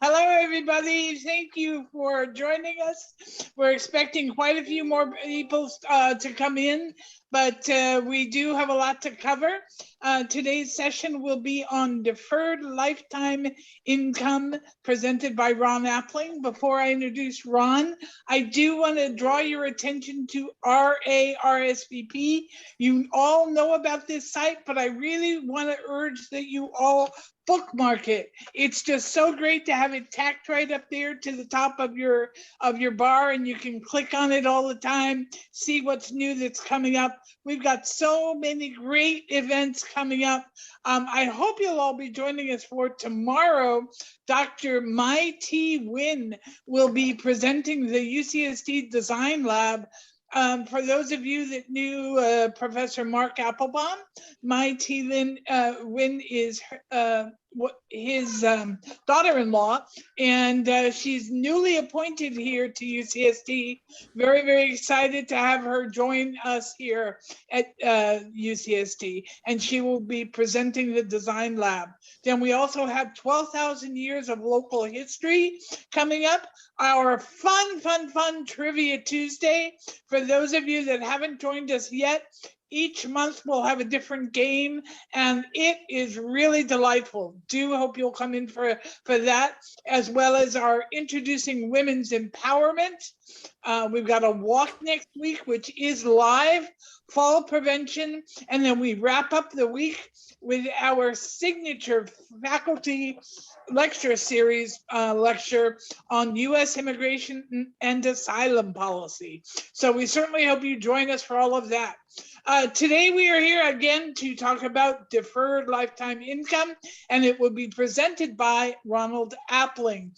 Hello, everybody. Thank you for joining us. We're expecting quite a few more people to come in, but we do have a lot to cover. Today's session will be on deferred lifetime income presented by Ron Appling. Before I introduce Ron, I do want to draw your attention to RARSVP. You all know about this site, but I really want to urge that you all bookmark it. It's just so great to have it tacked right up there to the top of your bar, and you can click on it all the time, see what's new that's coming up. We've got so many great events coming up. I hope you'll all be joining us for tomorrow. Dr. Mai T. Win will be presenting the UCSD Design Lab. For those of you that knew Professor Mark Applebaum, Mai T. Win is his daughter-in-law, and she's newly appointed here to UCSD. Very, very excited to have her join us here at UCSD, and she will be presenting the Design Lab. Then we also have 12,000 years of local history coming up. Our fun Trivia Tuesday. For those of you that haven't joined us yet, each month we'll have a different game, and it is really delightful. Do hope you'll come in for that, as well as our Introducing Women's Empowerment. We've got a walk next week, which is live, fall prevention, and then we wrap up the week with our signature faculty lecture series lecture on U.S. immigration and asylum policy. So we certainly hope you join us for all of that. Today we are here again to talk about deferred lifetime income, and it will be presented by Ronald Appling.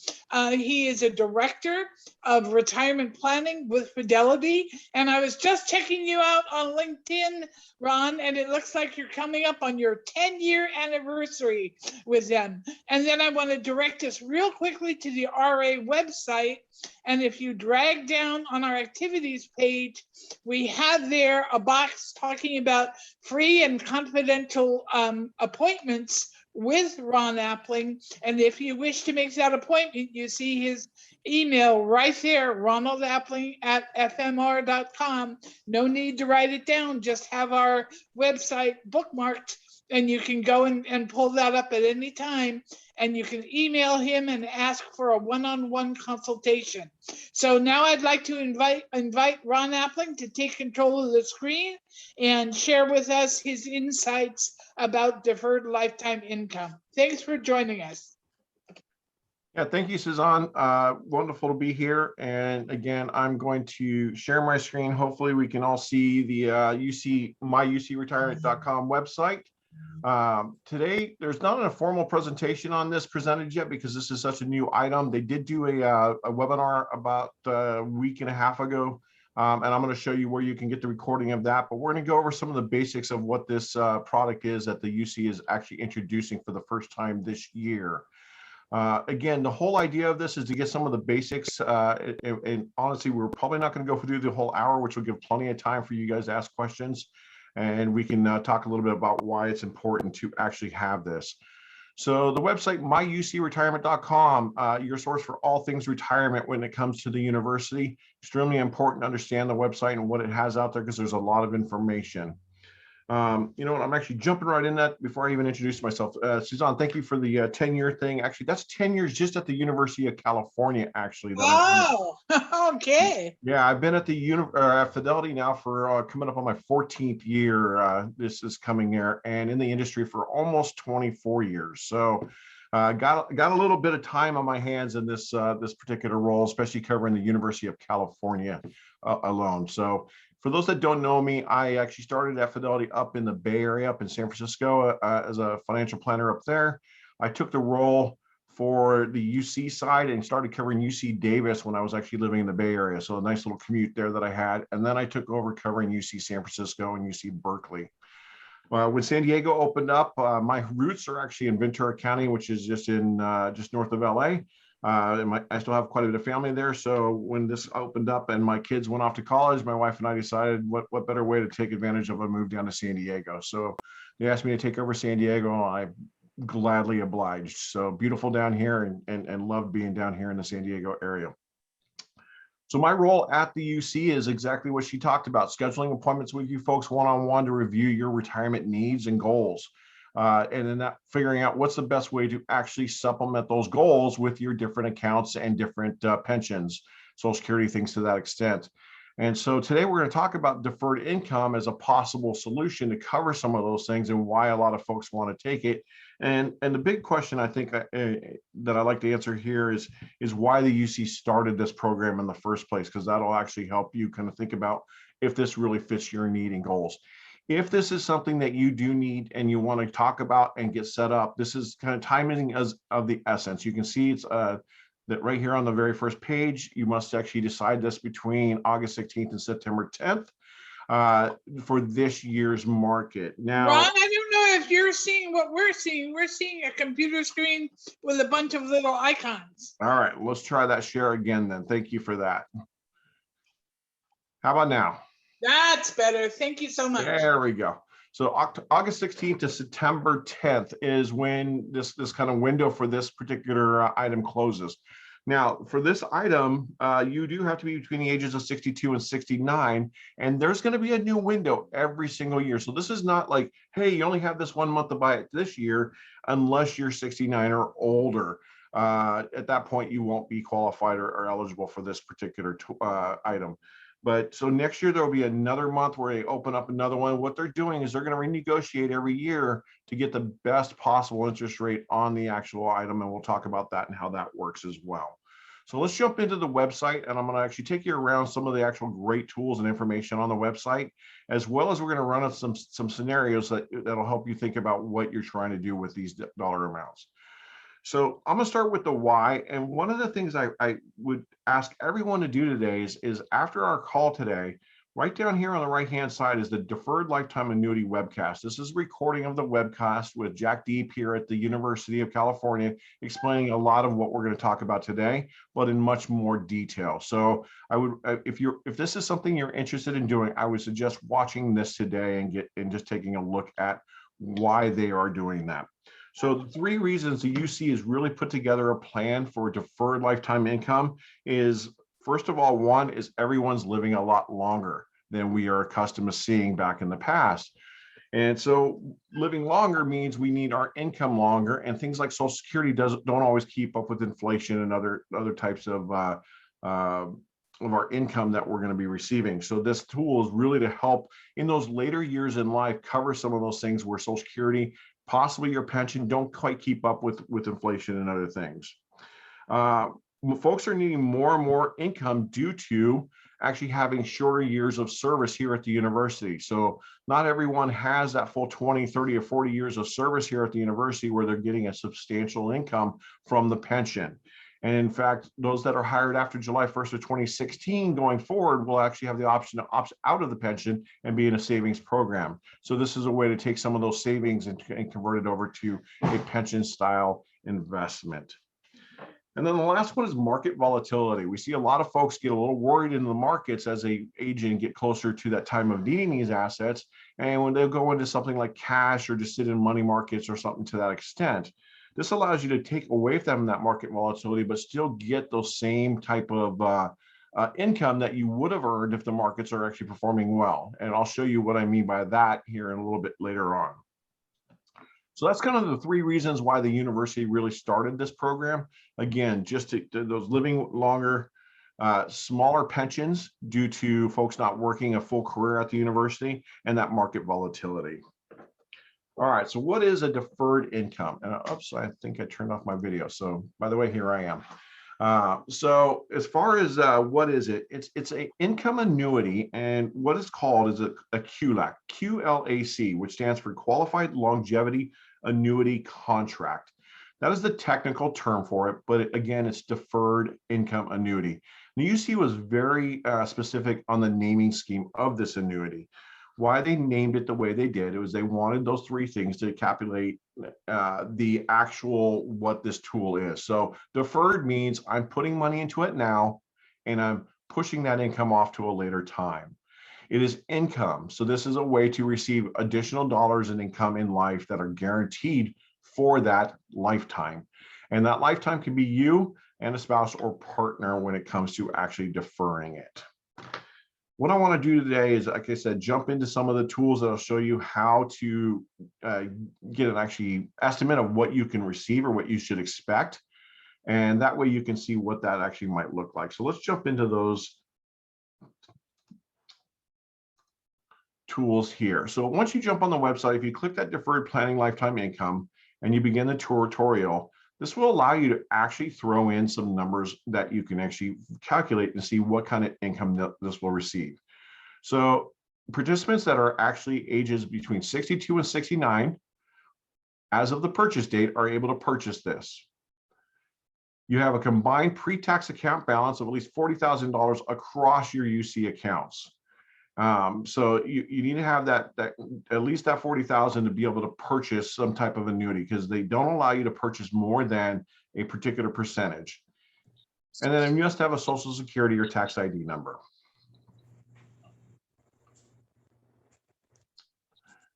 He is a director of retirement planning with Fidelity, and I was just checking you out on LinkedIn, Ron, and it looks like you're coming up on your 10-year anniversary with them. And then I want to direct us real quickly to the RA website. And if you drag down on our activities page, we have there a box talking about free and confidential appointments with Ron Appling. And if you wish to make that appointment, you see his email right there, ronaldappling@fmr.com. No need to write it down, just have our website bookmarked, and you can go and pull that up at any time, and you can email him and ask for a one-on-one consultation. So now I'd like to invite Ron Appling to take control of the screen and share with us his insights about deferred lifetime income. Thanks for joining us. Yeah, thank you, Suzanne. Wonderful to be here. And again, I'm going to share my screen. Hopefully we can all see the myucretirement.com website. Today, there's not a formal presentation on this presented yet because this is such a new item. They did do a webinar about a week and a half ago, and I'm going to show you where you can get the recording of that. But we're going to go over some of the basics of what this product is that the UC is actually introducing for the first time this year. Again, the whole idea of this is to get some of the basics, and honestly, we're probably not going to go through the whole hour, which will give plenty of time for you guys to ask questions. And we can talk a little bit about why it's important to actually have this. So the website, myucretirement.com, your source for all things retirement when it comes to the university. Extremely important to understand the website and what it has out there because there's a lot of information. You know what, I'm actually jumping right in that before I even introduce myself. Suzanne, thank you for the 10-year thing. Actually, that's 10 years just at the University of California, actually. Wow, okay. Yeah, I've been at the Fidelity now for coming up on my 14th year. This is coming year, and in the industry for almost 24 years. So got a little bit of time on my hands in this particular role, especially covering the University of California alone. So for those that don't know me, I actually started at Fidelity up in the Bay Area, up in San Francisco, as a financial planner up there. I took the role for the UC side and started covering UC Davis when I was actually living in the Bay Area. So a nice little commute there that I had. And then I took over covering UC San Francisco and UC Berkeley. When San Diego opened up, my roots are actually in Ventura County, which is just north of LA. I still have quite a bit of family there. So when this opened up and my kids went off to college, my wife and I decided what better way to take advantage of a move down to San Diego. So they asked me to take over San Diego. I gladly obliged. So beautiful down here, and love being down here in the San Diego area. So my role at the UC is exactly what she talked about, scheduling appointments with you folks one-on-one to review your retirement needs and goals. And then figuring out what's the best way to actually supplement those goals with your different accounts and different pensions, Social Security, things to that extent. And so today we're going to talk about deferred income as a possible solution to cover some of those things and why a lot of folks want to take it. And the big question I think that I like to answer here is why the UC started this program in the first place, because that'll actually help you kind of think about if this really fits your need and goals. If this is something that you do need and you want to talk about and get set up, this is kind of timing as of the essence. You can see it's that right here on the very first page, you must actually decide this between August 16th and September 10th for this year's market. Now, Ron, I don't know if you're seeing what we're seeing. We're seeing a computer screen with a bunch of little icons. All right, let's try that share again then. Thank you for that. How about now? That's better. Thank you so much. There we go. So August 16th to September 10th is when this kind of window for this particular item closes. Now, for this item, you do have to be between the ages of 62 and 69, and there's going to be a new window every single year. So this is not like, hey, you only have this 1 month to buy it this year, unless you're 69 or older. At that point, you won't be qualified or eligible for this particular item. But so next year, there'll be another month where they open up another one. What they're doing is they're going to renegotiate every year to get the best possible interest rate on the actual item. And we'll talk about that and how that works as well. So let's jump into the website, and I'm going to actually take you around some of the actual great tools and information on the website, as well as we're going to run some scenarios that'll help you think about what you're trying to do with these dollar amounts. So I'm going to start with the why. And one of the things I would ask everyone to do today is after our call today, right down here on the right-hand side is the Deferred Lifetime Annuity webcast. This is a recording of the webcast with Jack Deep here at the University of California, explaining a lot of what we're going to talk about today, but in much more detail. So I would, if this is something you're interested in doing, I would suggest watching this today and just taking a look at why they are doing that. So the 3 reasons the UC has really put together a plan for deferred lifetime income is, first of all, one is everyone's living a lot longer than we are accustomed to seeing back in the past. And so living longer means we need our income longer, and things like Social Security don't always keep up with inflation and other types of our income that we're going to be receiving. So this tool is really to help in those later years in life cover some of those things where Social Security, possibly your pension, don't quite keep up with inflation and other things. Folks are needing more and more income due to actually having shorter years of service here at the university. So not everyone has that full 20, 30, or 40 years of service here at the university where they're getting a substantial income from the pension. And in fact, those that are hired after July 1st of 2016 going forward will actually have the option to opt out of the pension and be in a savings program. So this is a way to take some of those savings and convert it over to a pension style investment. And then the last one is market volatility. We see a lot of folks get a little worried in the markets as they age and get closer to that time of needing these assets. And when they go into something like cash or just sit in money markets or something to that extent, this allows you to take away from that market volatility, but still get those same type of income that you would have earned if the markets are actually performing well. And I'll show you what I mean by that here in a little bit later on. So that's kind of the 3 reasons why the university really started this program. Again, just to those living longer, smaller pensions due to folks not working a full career at the university, and that market volatility. All right, so what is a deferred income? And oops, I think I turned off my video. So by the way, here I am. So as far as what is it? It's an income annuity, and what it's called is a QLAC, QLAC, which stands for Qualified Longevity Annuity Contract. That is the technical term for it, but again, it's deferred income annuity. The UC was very specific on the naming scheme of this annuity. Why they named it the way they did, it was they wanted those 3 things to calculate the actual what this tool is. So deferred means I'm putting money into it now and I'm pushing that income off to a later time. It is income. So this is a way to receive additional dollars in income in life that are guaranteed for that lifetime. And that lifetime can be you and a spouse or partner when it comes to actually deferring it. What I want to do today is, like I said, jump into some of the tools that will show you how to get an actually estimate of what you can receive or what you should expect. And that way you can see what that actually might look like. So let's jump into those tools here. So once you jump on the website, if you click that deferred planning lifetime income and you begin the tutorial, this will allow you to actually throw in some numbers that you can actually calculate and see what kind of income this will receive. So participants that are actually ages between 62 and 69 as of the purchase date are able to purchase this. You have a combined pre-tax account balance of at least $40,000 across your UC accounts. So you need to have that at least that 40,000 to be able to purchase some type of annuity, because they don't allow you to purchase more than a particular percentage. And then you must have a social security or tax ID number.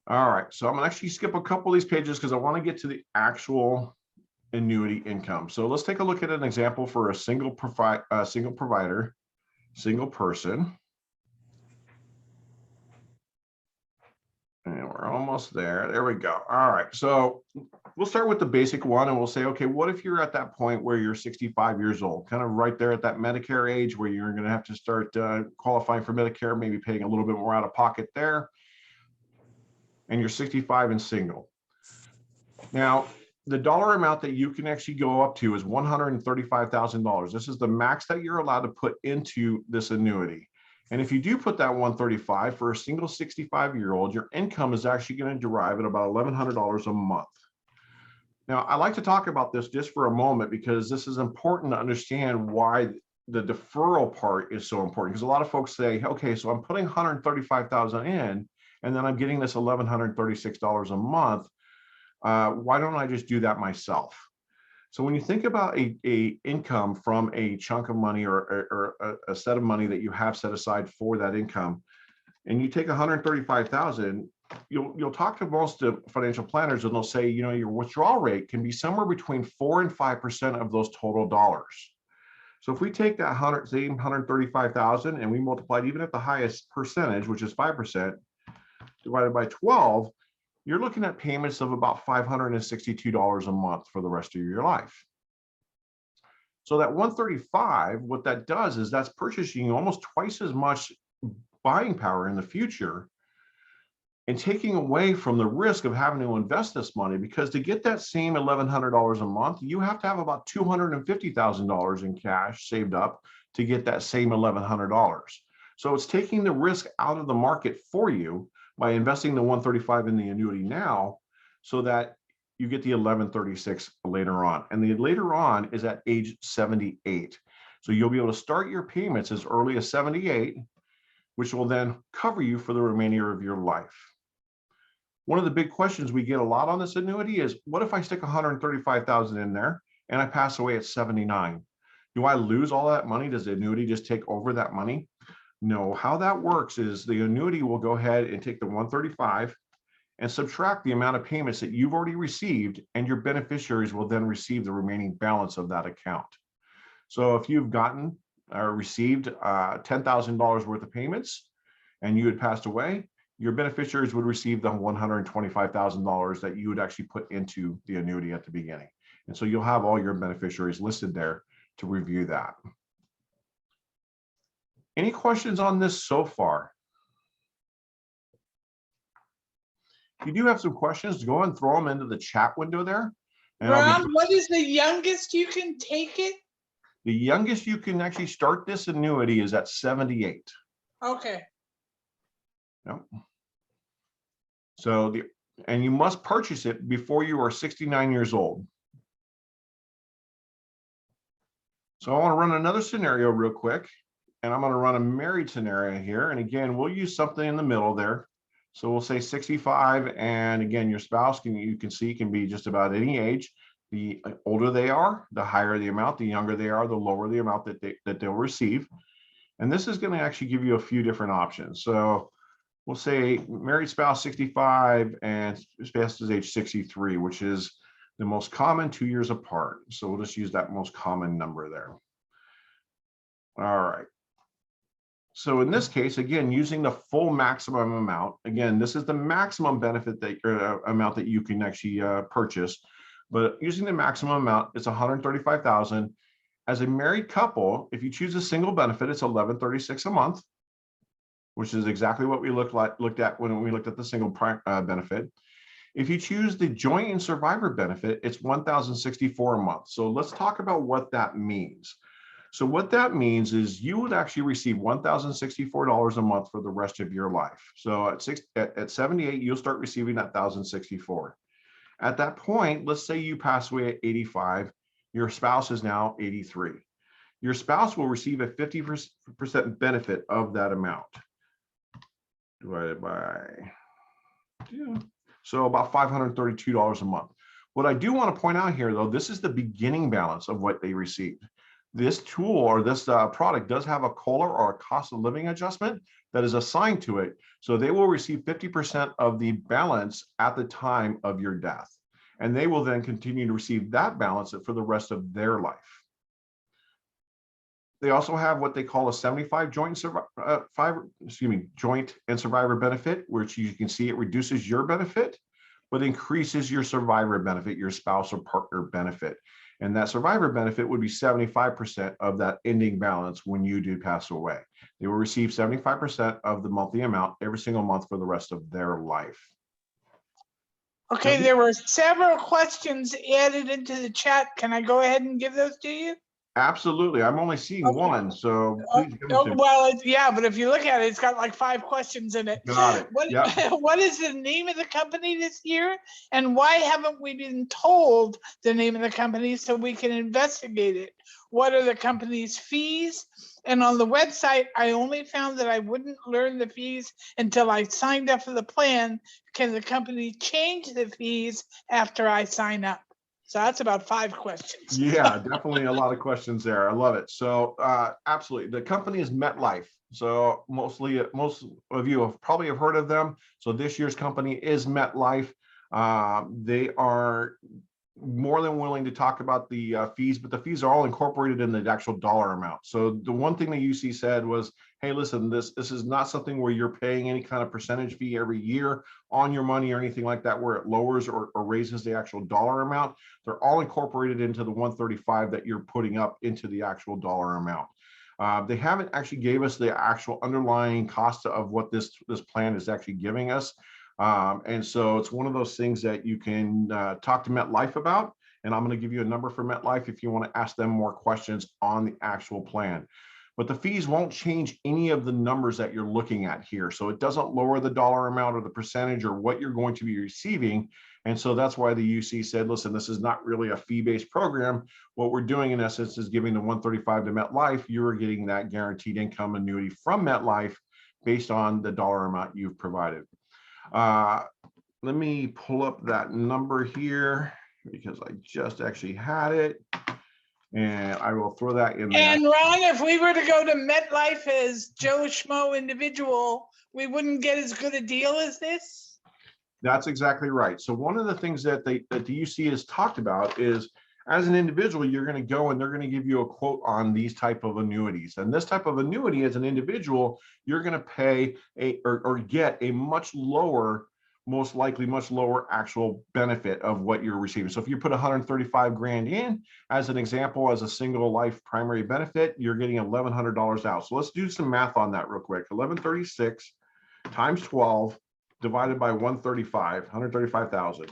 All right, so I'm gonna actually skip a couple of these pages because I want to get to the actual annuity income. So let's take a look at an example for a single provider, single person. And we're almost there. There we go. All right. So we'll start with the basic one and we'll say, okay, what if you're at that point where you're 65 years old, kind of right there at that Medicare age where you're going to have to start qualifying for Medicare, maybe paying a little bit more out of pocket there. And you're 65 and single. Now, the dollar amount that you can actually go up to is $135,000. This is the max that you're allowed to put into this annuity. And if you do put that 135 for a single 65-year-old, your income is actually going to derive at about $1,100 a month. Now, I like to talk about this just for a moment because this is important to understand why the deferral part is so important. Because a lot of folks say, okay, so I'm putting $135,000 in, and then I'm getting this $1,136 a month. Why don't I just do that myself? So when you think about a income from a chunk of money or a set of money that you have set aside for that income, and you take 135,000, you'll talk to most of financial planners and they'll say, you know, your withdrawal rate can be somewhere between 4 and 5% of those total dollars. So if we take that same 135,000 and we multiply it even at the highest percentage, which is 5%, divided by 12, you're looking at payments of about $562 a month for the rest of your life. So that 135, what that does is that's purchasing almost twice as much buying power in the future and taking away from the risk of having to invest this money, because to get that same $1,100 a month, you have to have about $250,000 in cash saved up to get that same $1,100. So it's taking the risk out of the market for you by investing the 135 in the annuity now, so that you get the 1136 later on. And the later on is at age 78. So you'll be able to start your payments as early as 78, which will then cover you for the remainder of your life. One of the big questions we get a lot on this annuity is, what if I stick 135,000 in there and I pass away at 79? Do I lose all that money? Does the annuity just take over that money? No, how that works is the annuity will go ahead and take the 135 and subtract the amount of payments that you've already received, and your beneficiaries will then receive the remaining balance of that account. So if you've gotten or received $10,000 worth of payments and you had passed away, your beneficiaries would receive the $125,000 that you would actually put into the annuity at the beginning. And so you'll have all your beneficiaries listed there to review that. Any questions on this so far? If you do have some questions, go and throw them into the chat window there. Rob, what is the youngest you can take it? The youngest you can actually start this annuity is at 78. Okay. Yep. So and you must purchase it before you are 69 years old. So I want to run another scenario real quick. And I'm going to run a married scenario here. And again, we'll use something in the middle there. So we'll say 65. And again, your spouse you can see can be just about any age. The older they are, the higher the amount. The younger they are, the lower the amount that they'll receive. And this is going to actually give you a few different options. So we'll say married spouse 65 and spouse is age 63, which is The most common 2 years apart. So we'll just use that most common number there. All right. So in this case, again, using the full maximum amount, again, this is the maximum benefit that amount that you can actually purchase, but using the maximum amount, it's $135,000. As a married couple, if you choose a single benefit, it's $1,136 a month, which is exactly what we looked at when we looked at the single benefit. If you choose the joint and survivor benefit, it's $1,064 a month. So let's talk about what that means. So what that means is you would actually receive $1,064 a month for the rest of your life. So at 78, you'll start receiving that $1,064. At that point, let's say you pass away at 85, your spouse is now 83. Your spouse will receive a 50% benefit of that amount divided by 2. So about $532 a month. What I do want to point out here, though, this is the beginning balance of what they received. This tool or this product does have a COLA or a cost of living adjustment that is assigned to it. So they will receive 50% of the balance at the time of your death. And they will then continue to receive that balance for the rest of their life. They also have what they call a 75 joint and survivor benefit, which you can see it reduces your benefit, but increases your survivor benefit, your spouse or partner benefit. And that survivor benefit would be 75% of that ending balance when you do pass away. They will receive 75% of the monthly amount every single month for the rest of their life. Okay, there were several questions added into the chat. Can I go ahead and give those to you? Absolutely. I'm only seeing one, so please give them to me. Well, yeah, but if you look at it, it's got like 5 questions in it. Got it. What is the name of the company this year? And why haven't we been told the name of the company so we can investigate it? What are the company's fees? And on the website, I only found that I wouldn't learn the fees until I signed up for the plan. Can the company change the fees after I sign up? So that's about 5 questions. Yeah, definitely a lot of questions there. I love it. So absolutely. The company is MetLife. So most of you have probably heard of them. So this year's company is MetLife. They are more than willing to talk about the fees, but the fees are all incorporated in the actual dollar amount. So the one thing that UC said was, hey, listen, this is not something where you're paying any kind of percentage fee every year on your money or anything like that, where it lowers or raises the actual dollar amount. They're all incorporated into the 135 that you're putting up into the actual dollar amount. They haven't actually gave us the actual underlying cost of what this plan is actually giving us. And so it's one of those things that you can talk to MetLife about. And I'm going to give you a number for MetLife if you want to ask them more questions on the actual plan. But the fees won't change any of the numbers that you're looking at here. So it doesn't lower the dollar amount or the percentage or what you're going to be receiving. And so that's why the UC said, listen, this is not really a fee-based program. What we're doing in essence is giving the 135 to MetLife. You're getting that guaranteed income annuity from MetLife based on the dollar amount you've provided. Let me pull up that number here because I just actually had it, and I will throw that in there. And Ron, if we were to go to MetLife as Joe Schmo individual, we wouldn't get as good a deal as this? That's exactly right. So one of the things that the UC has talked about is, as an individual, you're going to go and they're going to give you a quote on these type of annuities. And this type of annuity, as an individual, you're going to pay or get a much lower, most likely much lower actual benefit of what you're receiving. So if you put 135 grand in, as an example, as a single life primary benefit, you're getting $1,100 out. So let's do some math on that real quick. 1136 times 12 divided by 135, 135,000.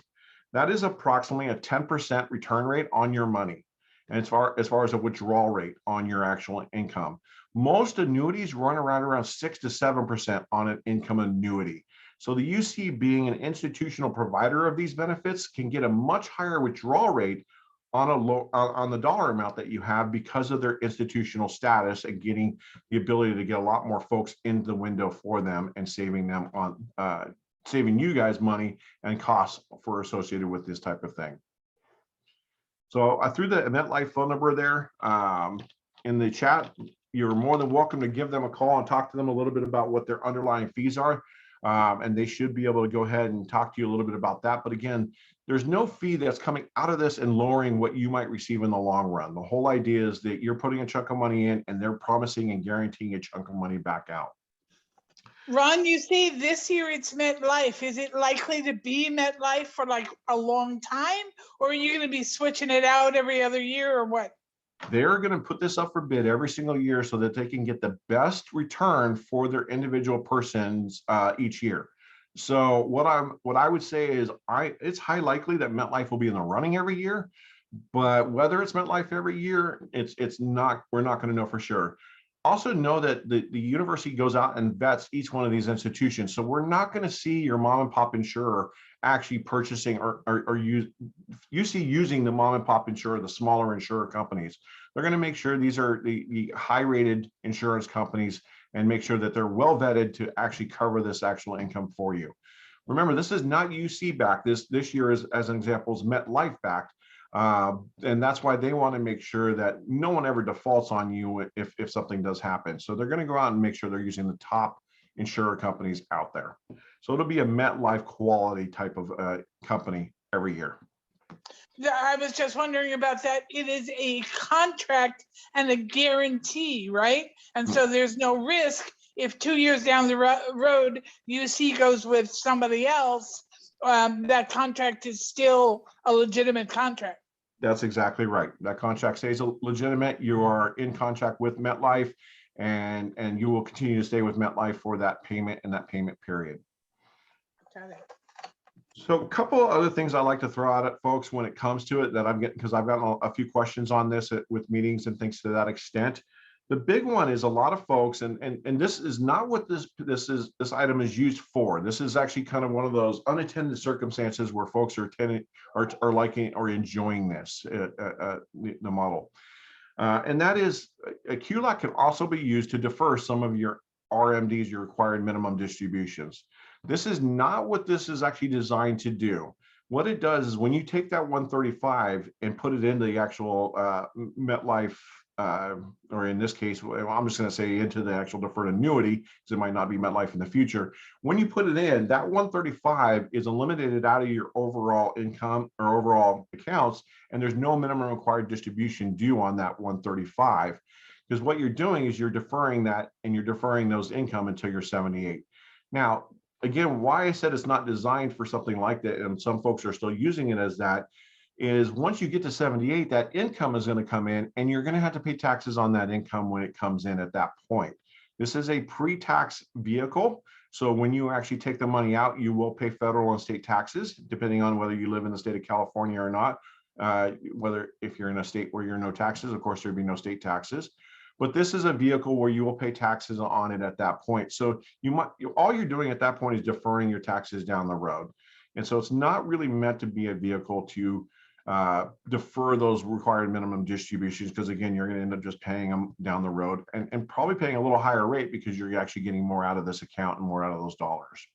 That is approximately a 10% return rate on your money. And as far as a withdrawal rate on your actual income, most annuities run around 6 to 7% on an income annuity. So the UC, being an institutional provider of these benefits, can get a much higher withdrawal rate on the dollar amount that you have because of their institutional status and getting the ability to get a lot more folks into the window for them and saving them on saving you guys money and costs for associated with this type of thing. So I threw the MetLife phone number there in the chat. You're more than welcome to give them a call and talk to them a little bit about what their underlying fees are. And they should be able to go ahead and talk to you a little bit about that. But again, there's no fee that's coming out of this and lowering what you might receive in the long run. The whole idea is that you're putting a chunk of money in and they're promising and guaranteeing a chunk of money back out. Ron, you say this year it's MetLife. Is it likely to be MetLife for like a long time? Or are you going to be switching it out every other year or what? They're going to put this up for bid every single year so that they can get the best return for their individual persons each year. So what I would say is it's high likely that MetLife will be in the running every year, but whether it's MetLife every year, it's not, we're not going to know for sure. Also know that the university goes out and vets each one of these institutions. So we're not going to see your mom and pop insurer actually purchasing or using the mom and pop insurer, the smaller insurer companies. They're going to make sure these are the high rated insurance companies and make sure that they're well vetted to actually cover this actual income for you. Remember, this is not UC backed. This year is, as an example, is MetLife backed. And that's why they want to make sure that no one ever defaults on you if something does happen. So they're going to go out and make sure they're using the top insurer companies out there. So it'll be a MetLife quality type of company every year. I was just wondering about that. It is a contract and a guarantee, right? And so there's no risk if 2 years down the road, UC goes with somebody else, that contract is still a legitimate contract. That's exactly right. That contract stays legitimate. You are in contract with MetLife, and you will continue to stay with MetLife for that payment and that payment period. Got it. So a couple of other things I like to throw out at folks when it comes to it that I'm getting, because I've gotten a few questions on this with meetings and things to that extent. The big one is a lot of folks, and this is not what this item is used for. This is actually kind of one of those unattended circumstances where folks are liking or enjoying this the model, and that is a QLAC can also be used to defer some of your RMDs, your required minimum distributions. This is not what this is actually designed to do. What it does is when you take that 135 and put it into the actual MetLife, or in this case, I'm just going to say into the actual deferred annuity, because it might not be MetLife in the future. When you put it in, that 135 is eliminated out of your overall income or overall accounts, and there's no minimum required distribution due on that 135. Because what you're doing is you're deferring that, and you're deferring those income until you're 78. Now, again, why I said it's not designed for something like that, and some folks are still using it as that, is once you get to 78, that income is going to come in, and you're going to have to pay taxes on that income when it comes in at that point. This is a pre-tax vehicle. So when you actually take the money out, you will pay federal and state taxes, depending on whether you live in the state of California or not. Whether if you're in a state where you're no taxes, of course, there'd be no state taxes. But this is a vehicle where you will pay taxes on it at that point. So all you're doing at that point is deferring your taxes down the road. And so it's not really meant to be a vehicle to defer those required minimum distributions, because again, you're going to end up just paying them down the road and probably paying a little higher rate because you're actually getting more out of this account and more out of those dollars.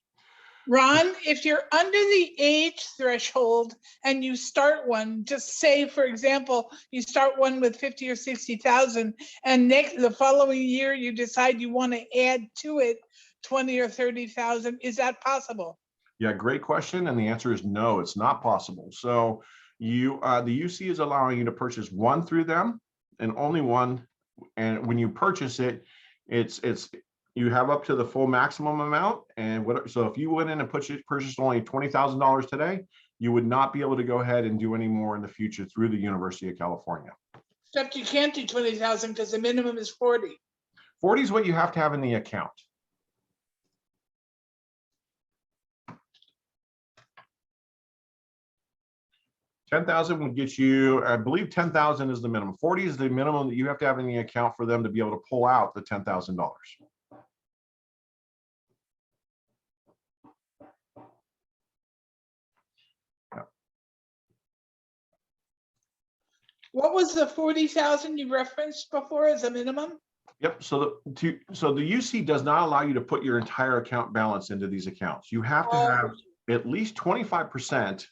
Ron, if you're under the age threshold and you start one, just say, for example, you start one with 50 or 60,000, and the following year you decide you want to add to it 20 or 30,000, is that possible? Yeah, great question. And the answer is no, it's not possible. So the UC is allowing you to purchase one through them, and only one. And when you purchase it, you have up to the full maximum amount. And so if you went in and purchased only $20,000 today, you would not be able to go ahead and do any more in the future through the University of California. Except you can't do 20,000 because the minimum is 40. 40 is what you have to have in the account. $10,000 would get you, I believe 10,000 is the minimum. 40 is the minimum that you have to have in the account for them to be able to pull out the $10,000. What was the 40,000 you referenced before as a minimum? Yep. So the UC does not allow you to put your entire account balance into these accounts. You have to have at least 25%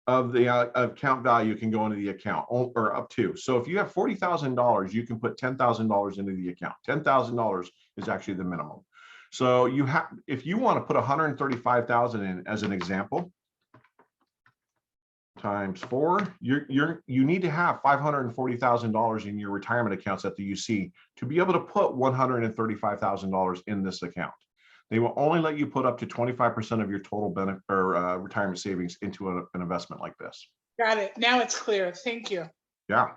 of the account value can go into the account, or up to. So if you have $40,000, you can put $10,000 into the account. $10,000 is actually the minimum. So if you want to put 135,000 in as an example, times 4, you need to have $540,000 in your retirement accounts at the UC to be able to put $135,000 in this account. They will only let you put up to 25% of your total benefit or retirement savings into an investment like this. Got it. Now it's clear. Thank you. Yeah.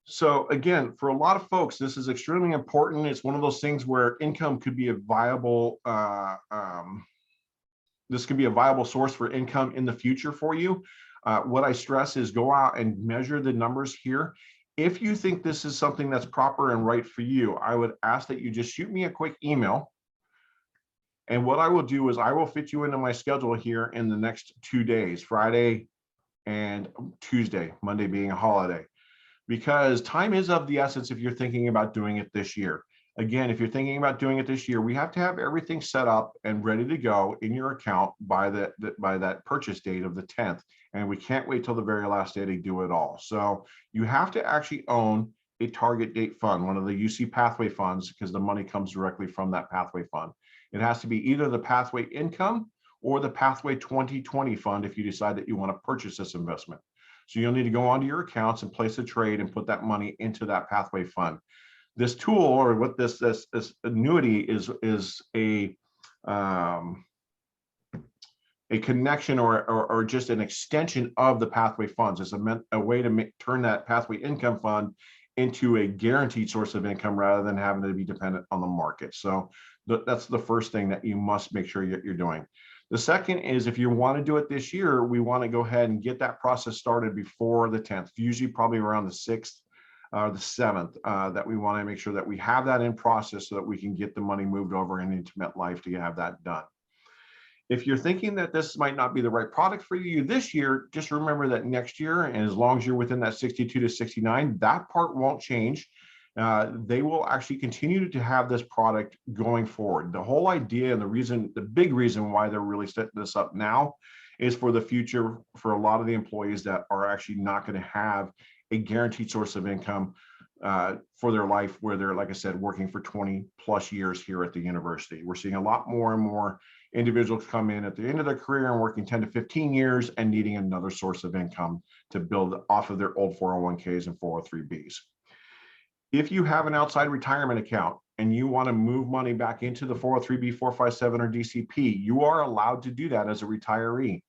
So again, for a lot of folks, this is extremely important. It's one of those things where income could be a viable, this could be a viable source for income in the future for you. What I stress is go out and measure the numbers here. If you think this is something that's proper and right for you, I would ask that you just shoot me a quick email. And what I will do is I will fit you into my schedule here in the next 2 days, Friday and Tuesday, Monday being a holiday, because time is of the essence if you're thinking about doing it this year. Again, if you're thinking about doing it this year, we have to have everything set up and ready to go in your account by that purchase date of the 10th. And we can't wait till the very last day to do it all. So you have to actually own a target date fund, one of the UC pathway funds, because the money comes directly from that pathway fund. It has to be either the pathway income or the pathway 2020 fund if you decide that you want to purchase this investment. So you'll need to go onto your accounts and place a trade and put that money into that pathway fund. This tool, or what this annuity is a connection or just an extension of the pathway funds. It's a way to turn that pathway income fund into a guaranteed source of income rather than having to be dependent on the market. So that's the first thing that you must make sure you're doing. The second is, if you want to do it this year, we want to go ahead and get that process started before the 10th, usually probably around the 6th or the 7th, that we want to make sure that we have that in process so that we can get the money moved over into MetLife to have that done. If you're thinking that this might not be the right product for you this year, just remember that next year, and as long as you're within that 62 to 69, that part won't change. They will actually continue to have this product going forward. The whole idea and the big reason why they're really setting this up now is for the future for a lot of the employees that are actually not going to have a guaranteed source of income for their life, where they're, like I said, working for 20 plus years here at the university. We're seeing a lot more and more individuals come in at the end of their career and working 10 to 15 years and needing another source of income to build off of their old 401ks and 403bs. If you have an outside retirement account and you want to move money back into the 403b, 457, or DCP, you are allowed to do that as a retiree.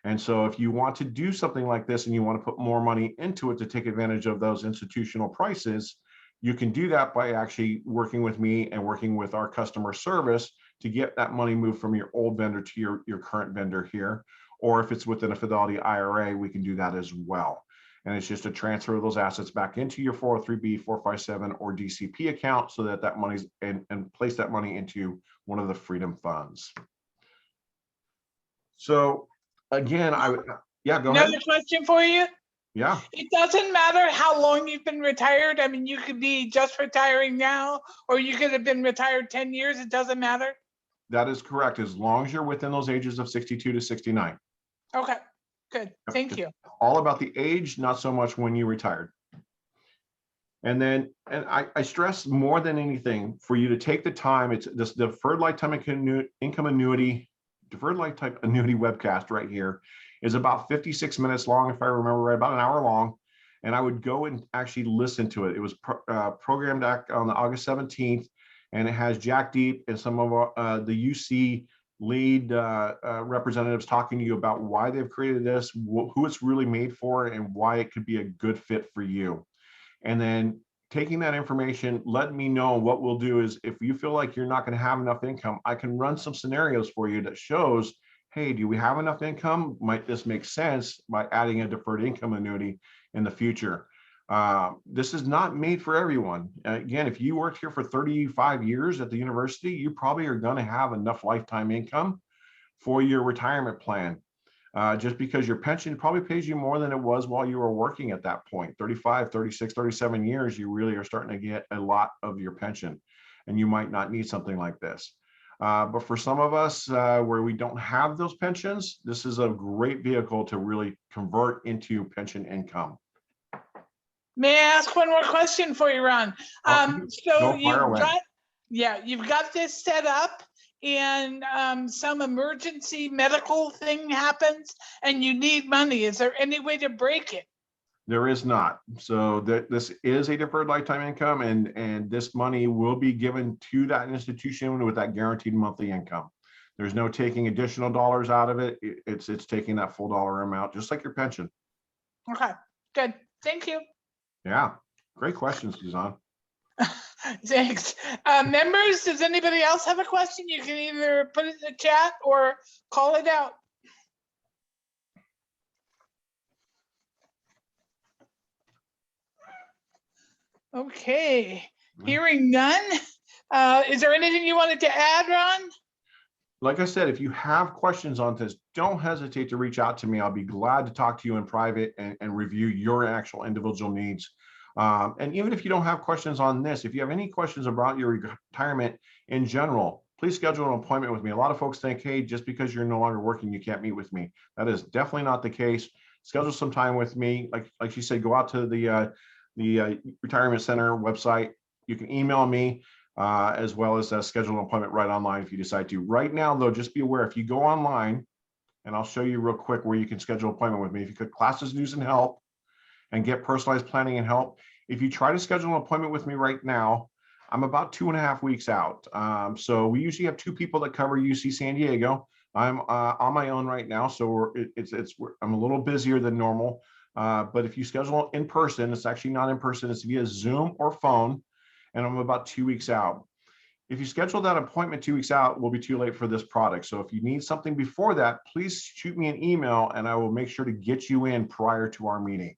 And so if you want to do something like this and you want to put more money into it to take advantage of those institutional prices, you can do that by actually working with me and working with our customer service to get that money moved from your old vendor to your current vendor here. Or if it's within a Fidelity IRA, we can do that as well. And it's just a transfer of those assets back into your 403b, 457, or DCP account so that money's and place that money into one of the freedom funds. So again, yeah, go ahead. Another question for you. Yeah. It doesn't matter how long you've been retired. I mean, you could be just retiring now, or you could have been retired 10 years. It doesn't matter. That is correct, as long as you're within those ages of 62 to 69. Okay, good. Thank you. All about the age, not so much when you retired. And then, I stress more than anything for you to take the time. It's this deferred lifetime income annuity, deferred lifetime annuity webcast right here is about 56 minutes long, if I remember right, about an hour long. And I would go and actually listen to it. It was programmed on August 17th, and it has Jack Deep and some of the UC lead representatives talking to you about why they've created this, who it's really made for, and why it could be a good fit for you. And then taking that information, let me know. What we'll do is, if you feel like you're not going to have enough income, I can run some scenarios for you that shows, hey, do we have enough income? Might this make sense by adding a deferred income annuity in the future? This is not made for everyone. Again, if you worked here for 35 years at the university, you probably are going to have enough lifetime income for your retirement plan. Just because your pension probably pays you more than it was while you were working at that point. 35, 36, 37 years, you really are starting to get a lot of your pension, and you might not need something like this. But for some of us where we don't have those pensions, this is a great vehicle to really convert into pension income. May I ask one more question for you, Ron? You've got this set up, and some emergency medical thing happens and you need money, is there any way to break it? There is not. So this is a deferred lifetime income, and this money will be given to that institution with that guaranteed monthly income. There's no taking additional dollars out of it. It's taking that full dollar amount, just like your pension. Okay, good. Thank you. Yeah, great question, Suzanne. Thanks. Members, does anybody else have a question? You can either put it in the chat or call it out. Okay, hearing none. Is there anything you wanted to add, Ron? Like I said, if you have questions on this, don't hesitate to reach out to me. I'll be glad to talk to you in private and review your actual individual needs. And even if you don't have questions on this, if you have any questions about your retirement in general, please schedule an appointment with me. A lot of folks think, hey, just because you're no longer working, you can't meet with me. That is definitely not the case. Schedule some time with me. Like she said, go out to the retirement center website. You can email me. As well as schedule an appointment right online if you decide to. Right now, though, just be aware, if you go online, and I'll show you real quick where you can schedule an appointment with me. If you click classes, news, and help, and get personalized planning and help, if you try to schedule an appointment with me right now, I'm about 2.5 weeks out. So we usually have 2 people that cover UC San Diego. I'm on my own right now, so I'm a little busier than normal. But if you schedule in person, it's actually not in person, it's via Zoom or phone. And I'm about 2 weeks out. If you schedule that appointment 2 weeks out, we'll be too late for this product. So if you need something before that, please shoot me an email and I will make sure to get you in prior to our meeting.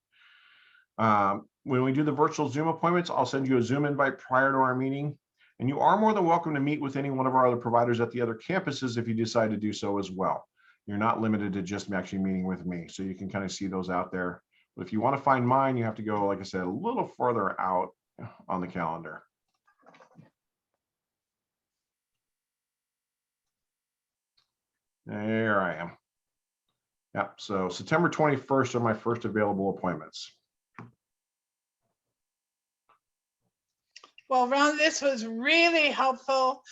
When we do the virtual Zoom appointments, I'll send you a Zoom invite prior to our meeting. And you are more than welcome to meet with any one of our other providers at the other campuses if you decide to do so as well. You're not limited to just actually meeting with me. So you can kind of see those out there. But if you want to find mine, you have to go, like I said, a little further out on the calendar. There I am. Yep. So September 21st are my first available appointments. Well, Ron, this was really helpful.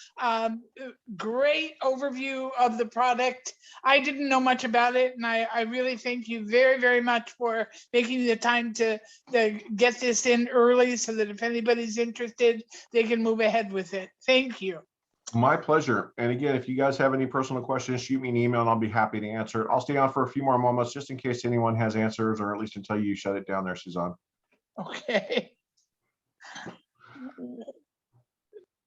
Great overview of the product. I didn't know much about it, and I really thank you very, very much for making the time to get this in early so that if anybody's interested, they can move ahead with it. Thank you. My pleasure. And again, if you guys have any personal questions, shoot me an email and I'll be happy to answer it. I'll stay on for a few more moments just in case anyone has answers, or at least until you shut it down there, Suzanne. Okay.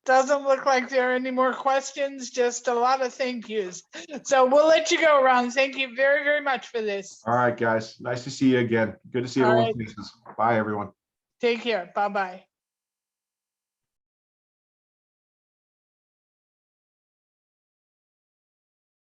Doesn't look like there are any more questions, just a lot of thank yous. So we'll let you go, Ron. Thank you very, very much for this. All right, guys. Nice to see you again. Good to see everyone's faces. Bye, everyone. Take care. Bye-bye.